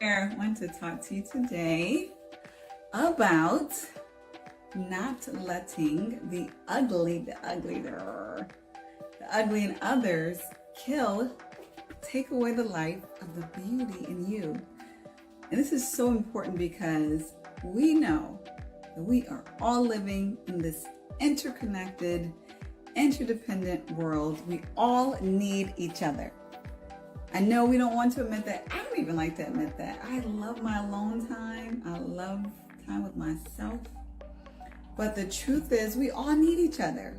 I want to talk to you today about not letting the ugly in others take away the life of the beauty in you. And this is so important because we know that we are all living in this interconnected, interdependent world. We all need each other. I know we don't want to admit that. I don't even like to admit that. I love my alone time. I love time with myself. But the truth is, we all need each other.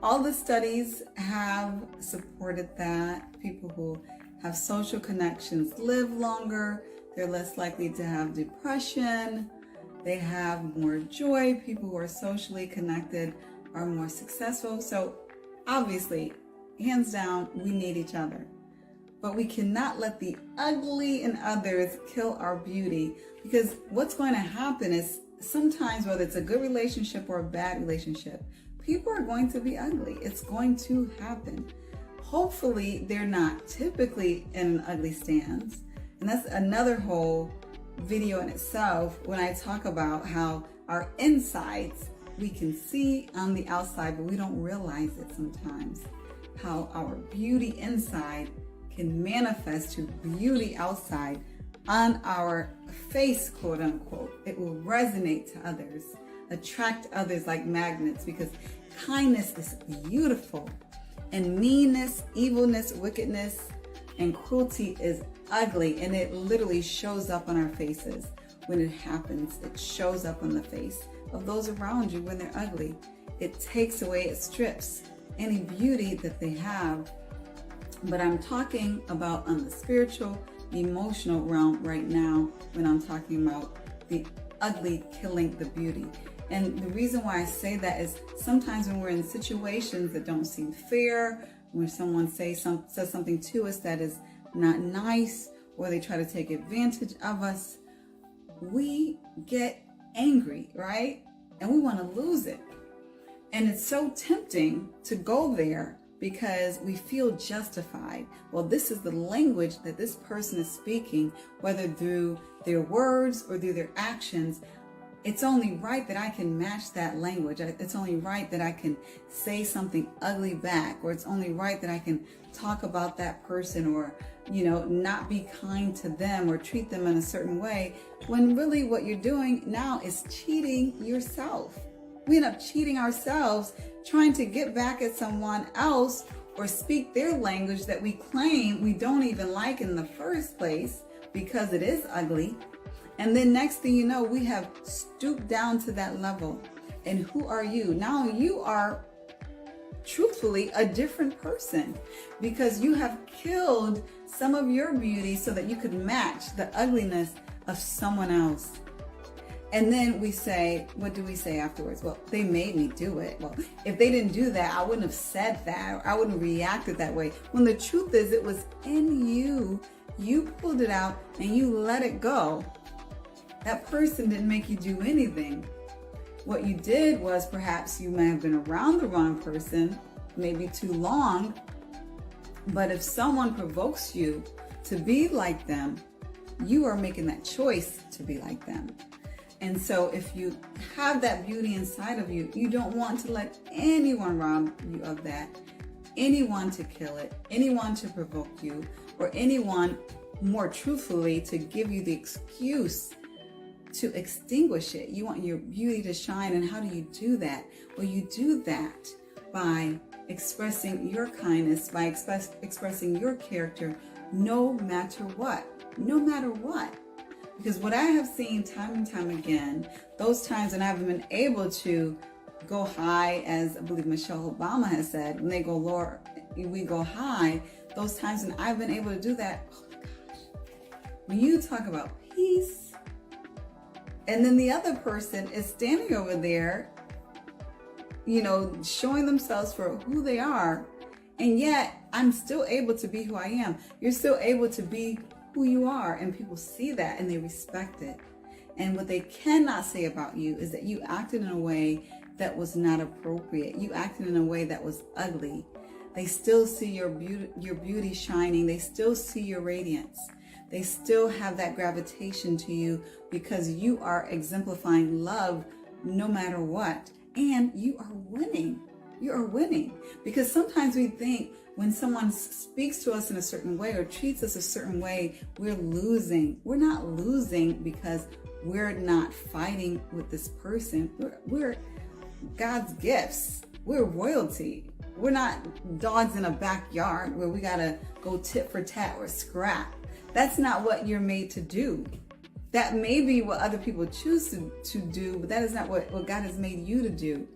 All the studies have supported that. People who have social connections live longer. They're less likely to have depression. They have more joy. People who are socially connected are more successful. So obviously, hands down, we need each other. But we cannot let the ugly in others kill our beauty, because what's going to happen is sometimes, whether it's a good relationship or a bad relationship, people are going to be ugly. It's going to happen. Hopefully, they're not typically in an ugly stance. And that's another whole video in itself when I talk about how our insides we can see on the outside, but we don't realize it sometimes. How our beauty inside can manifest to beauty outside on our face, quote unquote. It will resonate to others, attract others like magnets, because kindness is beautiful and meanness, evilness, wickedness, and cruelty is ugly, and it literally shows up on our faces. When it happens, it shows up on the face of those around you when they're ugly. It takes away, it strips any beauty that they have. But I'm talking about on the spiritual, emotional realm right now when I'm talking about the ugly killing the beauty. And the reason why I say that is sometimes when we're in situations that don't seem fair, when someone says something to us that is not nice, or they try to take advantage of us, we get angry, right? And we want to lose it. And it's so tempting to go there because we feel justified. Well, this is the language that this person is speaking, whether through their words or through their actions. It's only right that I can match that language. It's only right that I can say something ugly back, or it's only right that I can talk about that person, or, not be kind to them or treat them in a certain way, when really what you're doing now is cheating yourself. We end up cheating ourselves, trying to get back at someone else or speak their language that we claim we don't even like in the first place because it is ugly. And then next thing you know, we have stooped down to that level. And who are you? Now you are truthfully a different person because you have killed some of your beauty so that you could match the ugliness of someone else. And then we say, what do we say afterwards? Well, they made me do it. Well, if they didn't do that, I wouldn't have said that. I wouldn't have reacted that way. When the truth is, it was in you. You pulled it out and you let it go. That person didn't make you do anything. What you did was perhaps you may have been around the wrong person, maybe too long. But if someone provokes you to be like them, you are making that choice to be like them. And so if you have that beauty inside of you, you don't want to let anyone rob you of that, anyone to kill it, anyone to provoke you, or anyone, more truthfully, to give you the excuse to extinguish it. You want your beauty to shine. And how do you do that? Well, you do that by expressing your kindness, by expressing your character, no matter what. Because what I have seen time and time again, those times when I've been able to go high, as I believe Michelle Obama has said, when they go lower, we go high. Those times when I've been able to do that, oh my gosh, when you talk about peace, and then the other person is standing over there, showing themselves for who they are, and yet I'm still able to be who I am. You're still able to be who you are, and people see that and they respect it. And what they cannot say about you is that you acted in a way that was not appropriate. You acted in a way that was ugly. They still see your beauty shining. They still see your radiance. they still have that gravitation to you because you are exemplifying love no matter what. And you are winning. You are winning. Because sometimes we think when someone speaks to us in a certain way or treats us a certain way, we're losing. We're not losing because we're not fighting with this person. We're God's gifts. We're royalty. We're not dogs in a backyard where we gotta go tit for tat or scrap. That's not what you're made to do. That may be what other people choose to do, but that is not what God has made you to do.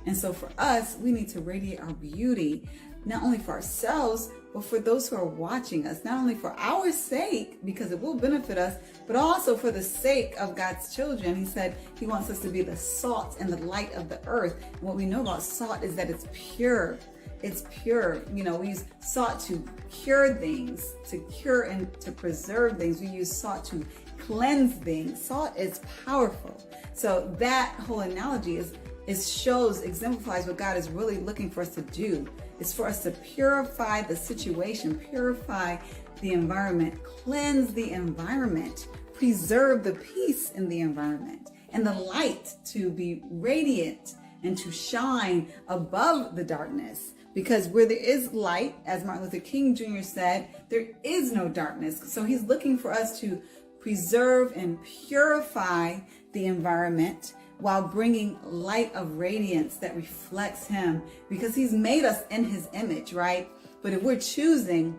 And so for us, we need to radiate our beauty, not only for ourselves, but for those who are watching us, not only for our sake, because it will benefit us, but also for the sake of God's children. He said he wants us to be the salt and the light of the earth. And what we know about salt is that it's pure. It's pure. You know, we use salt to cure things, to cure and to preserve things. We use salt to cleanse things. Salt is powerful. So that whole analogy exemplifies what God is really looking for us to do. It's for us to purify the situation, purify the environment, cleanse the environment, preserve the peace in the environment, and the light to be radiant and to shine above the darkness. Because where there is light, as Martin Luther King Jr. said, there is no darkness. So he's looking for us to preserve and purify the environment while bringing light of radiance that reflects him, because he's made us in his image, right? But if we're choosing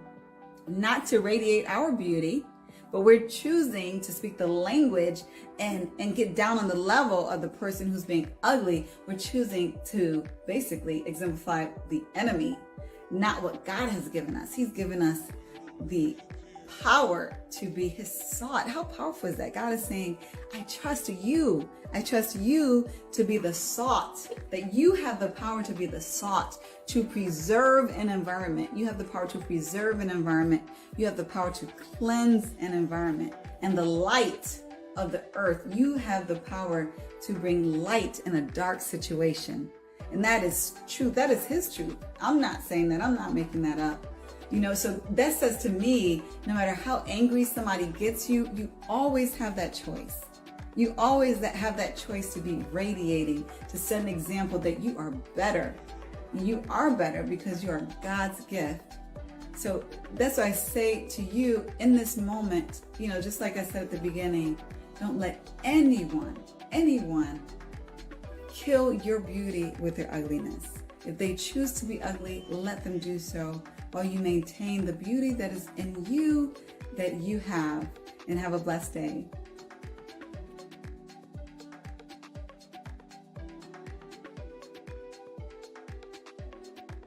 not to radiate our beauty, but we're choosing to speak the language and get down on the level of the person who's being ugly, we're choosing to basically exemplify the enemy, not what God has given us. He's given us the power to be his salt. How powerful is that? God is saying, I trust you. I trust you to be the salt, that you have the power to be the salt, to preserve an environment. You have the power to preserve an environment. You have the power to cleanse an environment. And the light of the earth, you have the power to bring light in a dark situation. And that is truth. That is his truth. I'm not saying that. I'm not making that up. You know, so that says to me, no matter how angry somebody gets you, you always have that choice. You always have that choice to be radiating, to set an example that you are better. You are better because you are God's gift. So that's why I say to you in this moment, you know, just like I said at the beginning, don't let anyone kill your beauty with their ugliness. If they choose to be ugly, let them do so, while you maintain the beauty that is in you, that you have, and have a blessed day.